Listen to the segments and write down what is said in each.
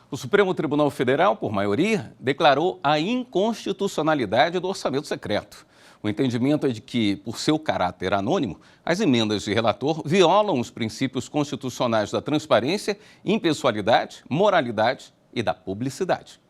O Supremo Tribunal Federal, por maioria, declarou a inconstitucionalidade do orçamento secreto. O entendimento é de que, por seu caráter anônimo, as emendas de relator violam os princípios constitucionais da transparência, impessoalidade, moralidade e da publicidade.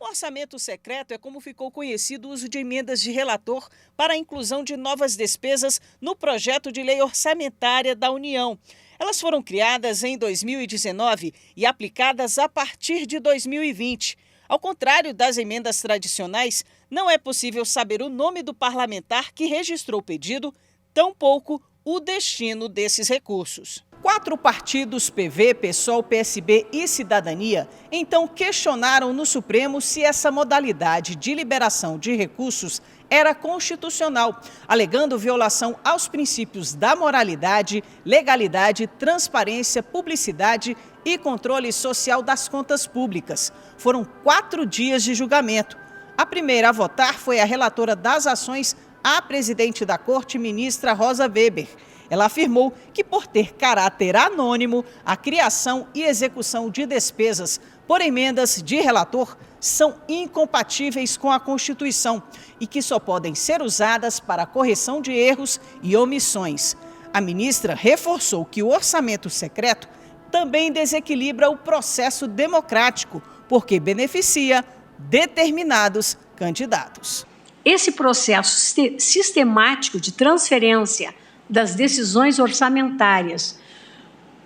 O orçamento secreto é como ficou conhecido o uso de emendas de relator para a inclusão de novas despesas no projeto de lei orçamentária da União. Elas foram criadas em 2019 e aplicadas a partir de 2020. Ao contrário das emendas tradicionais, não é possível saber o nome do parlamentar que registrou o pedido, tampouco o destino desses recursos. 4 partidos, PV, PSOL, PSB e Cidadania, então questionaram no Supremo se essa modalidade de liberação de recursos era constitucional, alegando violação aos princípios da moralidade, legalidade, transparência, publicidade e controle social das contas públicas. Foram 4 dias de julgamento. A primeira a votar foi a relatora das ações, a presidente da Corte, ministra Rosa Weber. Ela afirmou que, por ter caráter anônimo, a criação e execução de despesas por emendas de relator são incompatíveis com a Constituição e que só podem ser usadas para a correção de erros e omissões. A ministra reforçou que o orçamento secreto também desequilibra o processo democrático, porque beneficia determinados candidatos. Esse processo sistemático de transferência das decisões orçamentárias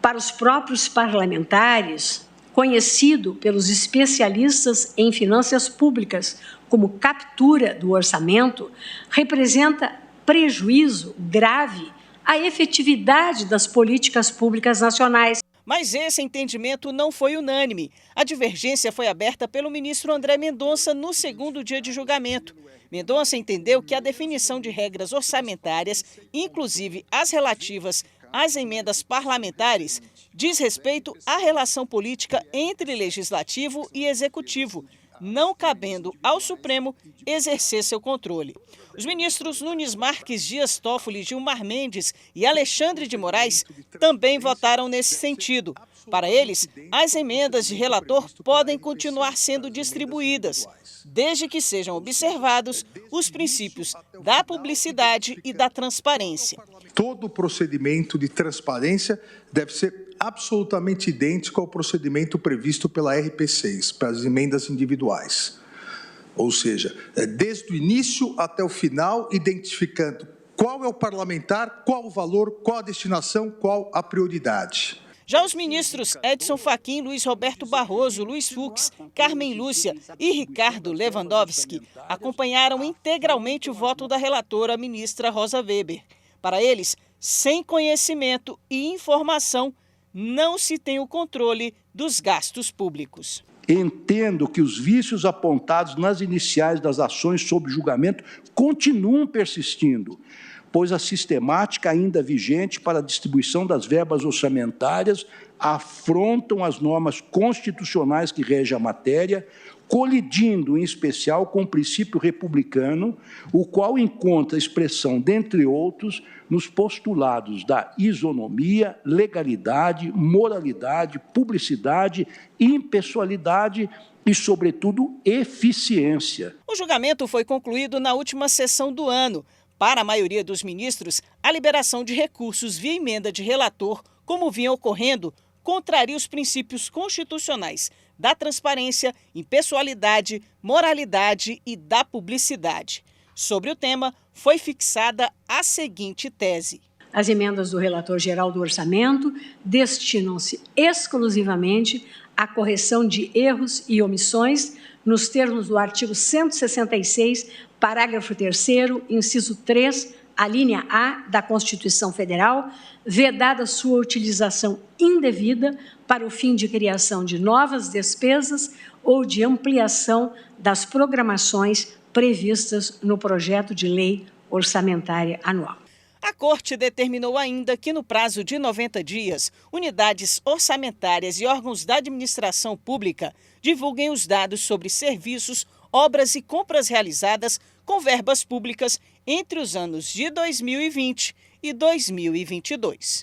para os próprios parlamentares, conhecido pelos especialistas em finanças públicas como captura do orçamento, representa prejuízo grave à efetividade das políticas públicas nacionais. Mas esse entendimento não foi unânime. A divergência foi aberta pelo ministro André Mendonça no segundo dia de julgamento. Mendonça entendeu que a definição de regras orçamentárias, inclusive as relativas às emendas parlamentares, diz respeito à relação política entre legislativo e executivo, não cabendo ao Supremo exercer seu controle. Os ministros Nunes Marques, Dias Toffoli, Gilmar Mendes e Alexandre de Moraes também votaram nesse sentido. Para eles, as emendas de relator podem continuar sendo distribuídas, desde que sejam observados os princípios da publicidade e da transparência. Todo o procedimento de transparência deve ser absolutamente idêntico ao procedimento previsto pela RP6, para as emendas individuais. Ou seja, desde o início até o final, identificando qual é o parlamentar, qual o valor, qual a destinação, qual a prioridade. Já os ministros Edson Fachin, Luiz Roberto Barroso, Luiz Fux, Carmen Lúcia e Ricardo Lewandowski acompanharam integralmente o voto da relatora, ministra Rosa Weber. Para eles, sem conhecimento e informação, não se tem o controle dos gastos públicos. Entendo que os vícios apontados nas iniciais das ações sob julgamento continuam persistindo, pois a sistemática ainda vigente para a distribuição das verbas orçamentárias afrontam as normas constitucionais que regem a matéria, colidindo, em especial, com o princípio republicano, o qual encontra expressão, dentre outros, nos postulados da isonomia, legalidade, moralidade, publicidade, impessoalidade e, sobretudo, eficiência. O julgamento foi concluído na última sessão do ano. Para a maioria dos ministros, a liberação de recursos via emenda de relator, como vinha ocorrendo, contraria os princípios constitucionais da transparência, impessoalidade, moralidade e da publicidade. Sobre o tema, foi fixada a seguinte tese. As emendas do relator geral do orçamento destinam-se exclusivamente à correção de erros e omissões nos termos do artigo 166, parágrafo 3º, inciso 3, a linha A da Constituição Federal, vedada sua utilização indevida para o fim de criação de novas despesas ou de ampliação das programações previstas no projeto de lei orçamentária anual. A Corte determinou ainda que, no prazo de 90 dias, unidades orçamentárias e órgãos da administração pública divulguem os dados sobre serviços, obras e compras realizadas com verbas públicas entre os anos de 2020 e 2022.